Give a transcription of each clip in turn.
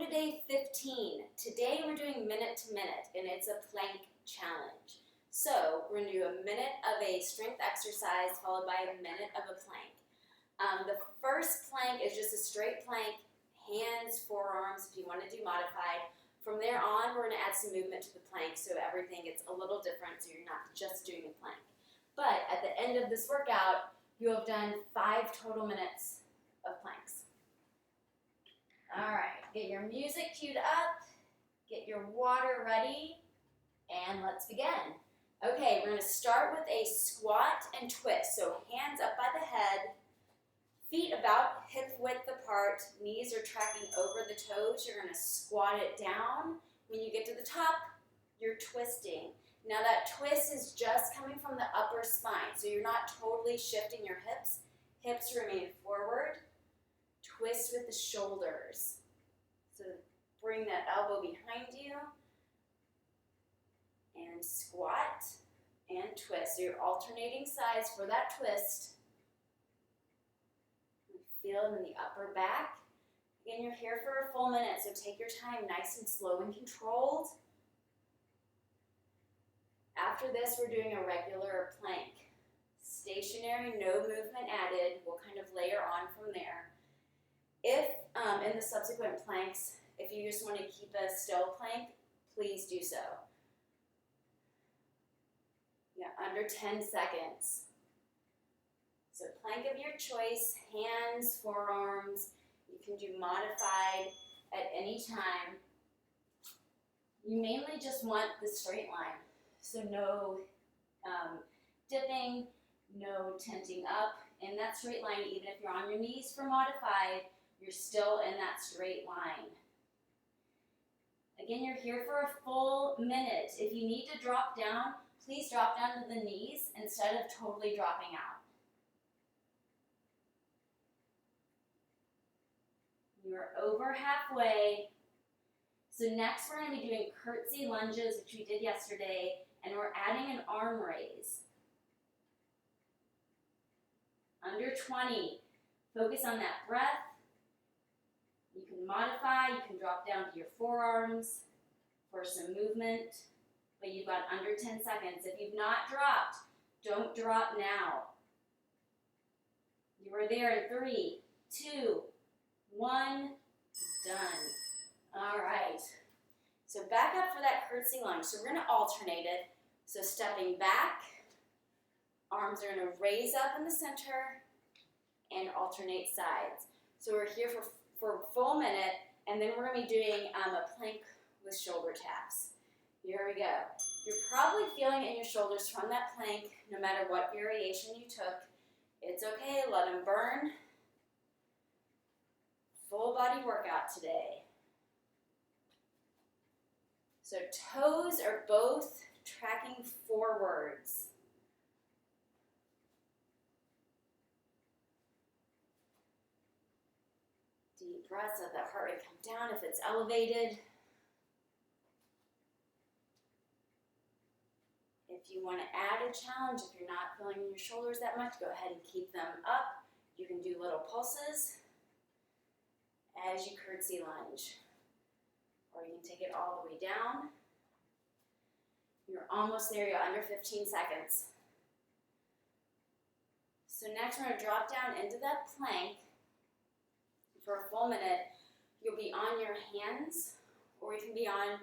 Welcome to day 15. Today we're doing minute to minute and it's a plank challenge. So we're going to do a minute of a strength exercise followed by a minute of a plank. The first plank is just a straight plank, hands, forearms if you want to do modified. From there on we're going to add some movement to the plank so everything gets a little different so you're not just doing a plank. But at the end of this workout you have done 5 total minutes of planks. Alright, get your music queued up, get your water ready, and let's begin. Okay, we're going to start with a squat and twist. So hands up by the head, feet about hip width apart, knees are tracking over the toes. You're going to squat it down. When you get to the top, you're twisting. Now that twist is just coming from the upper spine, so you're not totally shifting your hips. Hips remain forward. Twist with the shoulders. So bring that elbow behind you and squat and twist. So you're alternating sides for that twist. Feel it in the upper back. Again, you're here for a full minute, so take your time, nice and slow and controlled. After this, we're doing a regular plank. Stationary, no movement added. We'll kind of layer on from there. If in the subsequent planks, if you just want to keep a still plank, please do so. Yeah, under 10 seconds. So plank of your choice, hands, forearms. You can do modified at any time. You mainly just want the straight line. So no dipping, no tenting up in that straight line. Even if you're on your knees for modified, you're still in that straight line. Again, you're here for a full minute. If you need to drop down, please drop down to the knees instead of totally dropping out. You're over halfway. So next we're going to be doing curtsy lunges, which we did yesterday, and we're adding an arm raise. Under 20. Focus on that breath. You can modify, you can drop down to your forearms for some movement, but you've got under 10 seconds. If you've not dropped, don't drop now. You are there in 3, 2, 1, done. All right. So back up for that curtsy lunge. So we're going to alternate it. So stepping back, arms are going to raise up in the center and alternate sides. So we're here for a full minute, and then we're going to be doing a plank with shoulder taps. Here we go. You're probably feeling it in your shoulders from that plank, no matter what variation you took. It's okay, let them burn. Full body workout today. So toes are both tracking forwards. Deep breaths, let that heart rate come down if it's elevated. If you want to add a challenge, if you're not feeling your shoulders that much, go ahead and keep them up. You can do little pulses as you curtsy lunge. Or you can take it all the way down. You're almost there, you're under 15 seconds. So next we're going to drop down into that plank. For a full minute, you'll be on your hands, or you can be on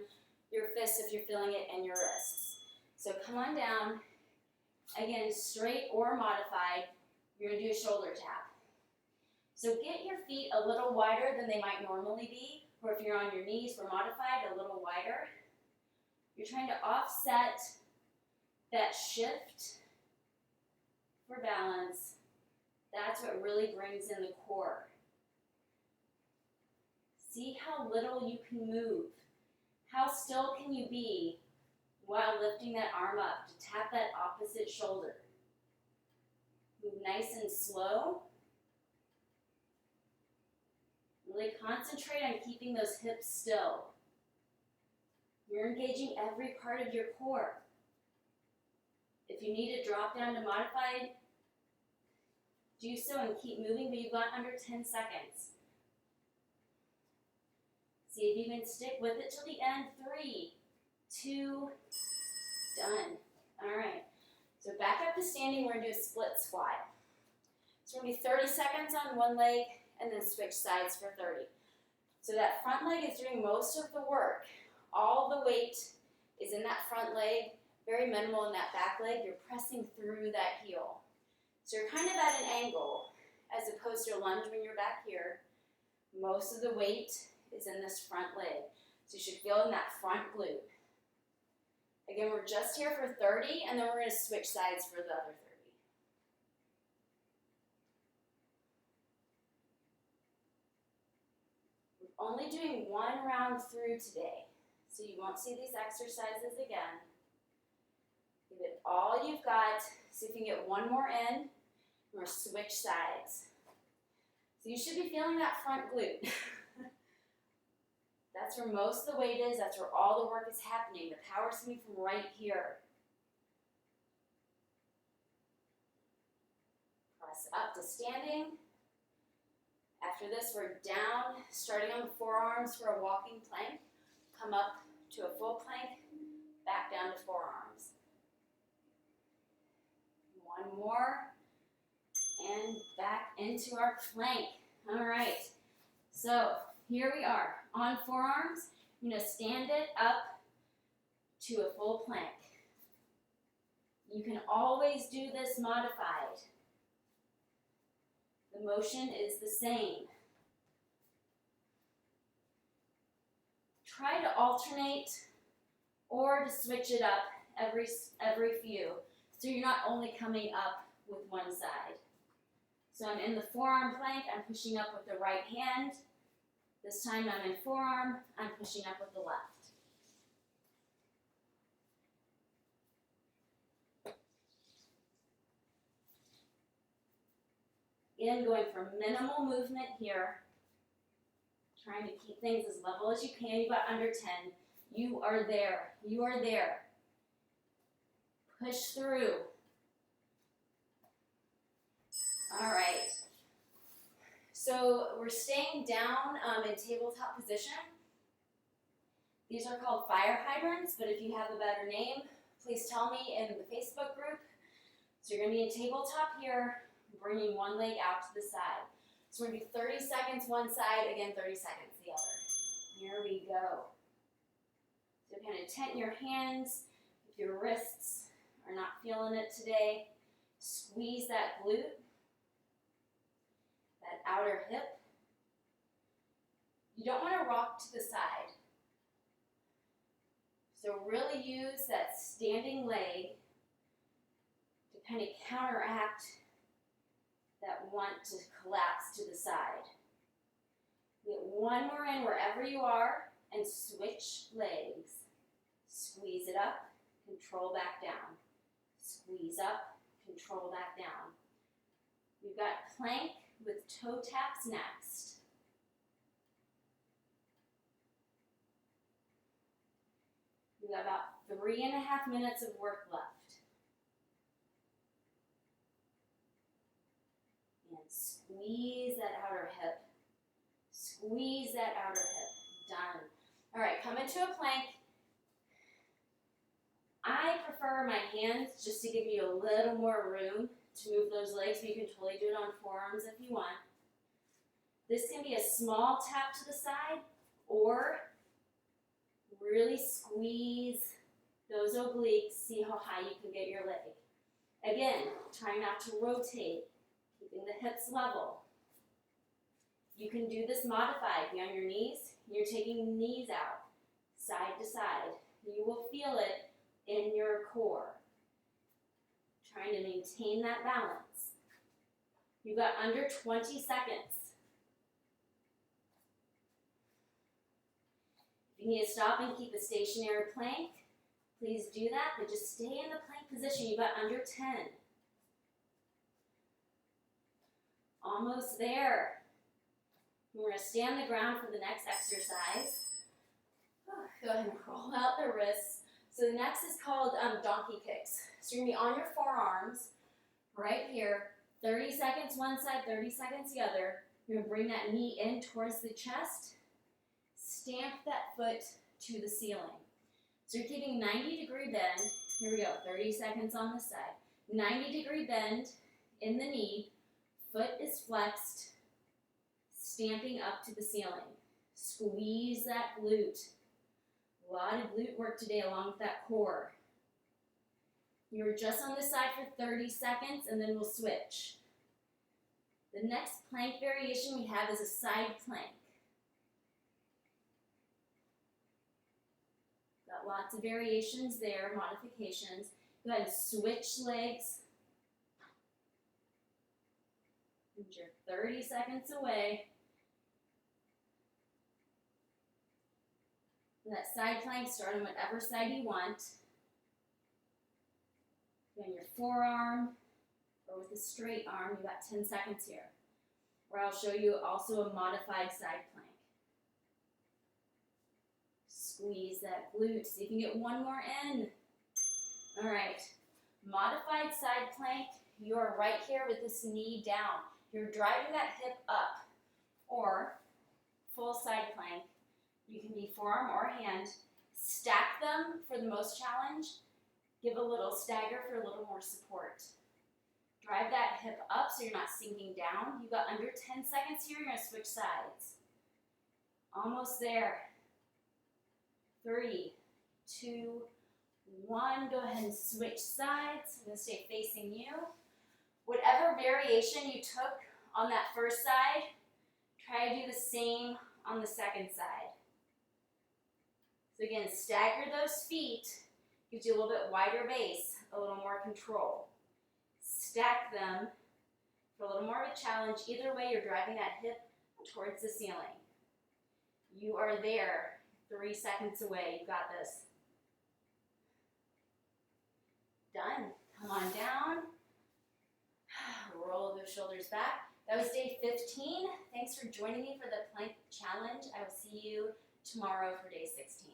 your fists if you're feeling it, and your wrists. So come on down, again, straight or modified. You're going to do a shoulder tap. So get your feet a little wider than they might normally be, or if you're on your knees for modified, a little wider. You're trying to offset that shift for balance. That's what really brings in the core. See how little you can move. How still can you be while lifting that arm up to tap that opposite shoulder. Move nice and slow. Really concentrate on keeping those hips still. You're engaging every part of your core. If you need to drop down to modified, do so and keep moving, but you've got under 10 seconds. See if you can stick with it till the end. 3, 2, done. All right. So back up to standing. We're going to do a split squat. It's going to be 30 seconds on one leg and then switch sides for 30. So that front leg is doing most of the work. All the weight is in that front leg, very minimal in that back leg. You're pressing through that heel. So you're kind of at an angle as opposed to a lunge when you're back here. Most of the weight is in this front leg. So you should feel in that front glute. Again, we're just here for 30, and then we're going to switch sides for the other 30. We're only doing one round through today, so you won't see these exercises again. Give it all you've got. See if you can get one more in, and we'll switch sides. So you should be feeling that front glute. That's where most of the weight is. That's where all the work is happening. The power's coming from right here. Press up to standing. After this, we're down, starting on the forearms for a walking plank. Come up to a full plank, back down to forearms. One more, and back into our plank. All right, so here we are on forearms. I'm going to stand it up to a full plank. You can always do this modified. The motion is the same. Try to alternate or to switch it up every few, so you're not only coming up with one side. So I'm in the forearm plank, I'm pushing up with the right hand. This time I'm in forearm, I'm pushing up with the left. Again, going for minimal movement here. Trying to keep things as level as you can. You got under 10. You are there. You are there. Push through. All right. So we're staying down in tabletop position. These are called fire hydrants, but if you have a better name, please tell me in the Facebook group. So you're going to be in tabletop here, bringing one leg out to the side. So we're going to do 30 seconds one side, again 30 seconds the other. Here we go. So kind of tent your hands. If your wrists are not feeling it today, squeeze that glute, that outer hip. You don't want to rock to the side. So really use that standing leg to kind of counteract that want to collapse to the side. Get one more in wherever you are and switch legs. Squeeze it up, control back down. Squeeze up, control back down. We've got plank with toe taps next. We've got about 3.5 minutes of work left. Squeeze that outer hip. Squeeze that outer hip. Done. All right, come into a plank. I prefer my hands just to give you a little more room to move those legs, but you can totally do it on forearms if you want. This can be a small tap to the side, or really squeeze those obliques. See how high you can get your leg. Again, try not to rotate. Keeping the hips level. You can do this modified. Be on your knees. You're taking the knees out, side to side. You will feel it in your core. Trying to maintain that balance. You've got under 20 seconds. If you need to stop and keep a stationary plank, please do that, but just stay in the plank position. You've got under 10. Almost there. We're going to stay on the ground for the next exercise. Go ahead and roll out the wrists. So the next is called donkey kicks. So you're going to be on your forearms right here. 30 seconds one side, 30 seconds the other. You're going to bring that knee in towards the chest. stamp that foot to the ceiling. So you're keeping 90-degree bend. Here we go, 30 seconds on the side. 90-degree bend in the knee, foot is flexed, stamping up to the ceiling. Squeeze that glute. A lot of glute work today along with that core. You're just on this side for 30 seconds and then we'll switch. The next plank variation we have is a side plank. Got lots of variations there, modifications. Go ahead and switch legs. And you're 30 seconds away. That side plank, start on whatever side you want. On your forearm or with a straight arm, you got 10 seconds here. Where I'll show you also a modified side plank. Squeeze that glute, see if you can get one more in. All right, modified side plank, you're right here with this knee down. You're driving that hip up. Or full side plank, you can be forearm or hand. Stack them for the most challenge. Give a little stagger for a little more support. Drive that hip up so you're not sinking down. You've got under 10 seconds here. You're going to switch sides. Almost there. 3, 2, 1. Go ahead and switch sides. I'm going to stay facing you. Whatever variation you took on that first side, try to do the same on the second side. So again, stagger those feet. Gives you a little bit wider base, a little more control. Stack them for a little more of a challenge. Either way, you're driving that hip towards the ceiling. You are there, 3 seconds away. You got this. Done. Come on down. Roll those shoulders back. That was day 15. Thanks for joining me for the plank challenge. I will see you tomorrow for day 16.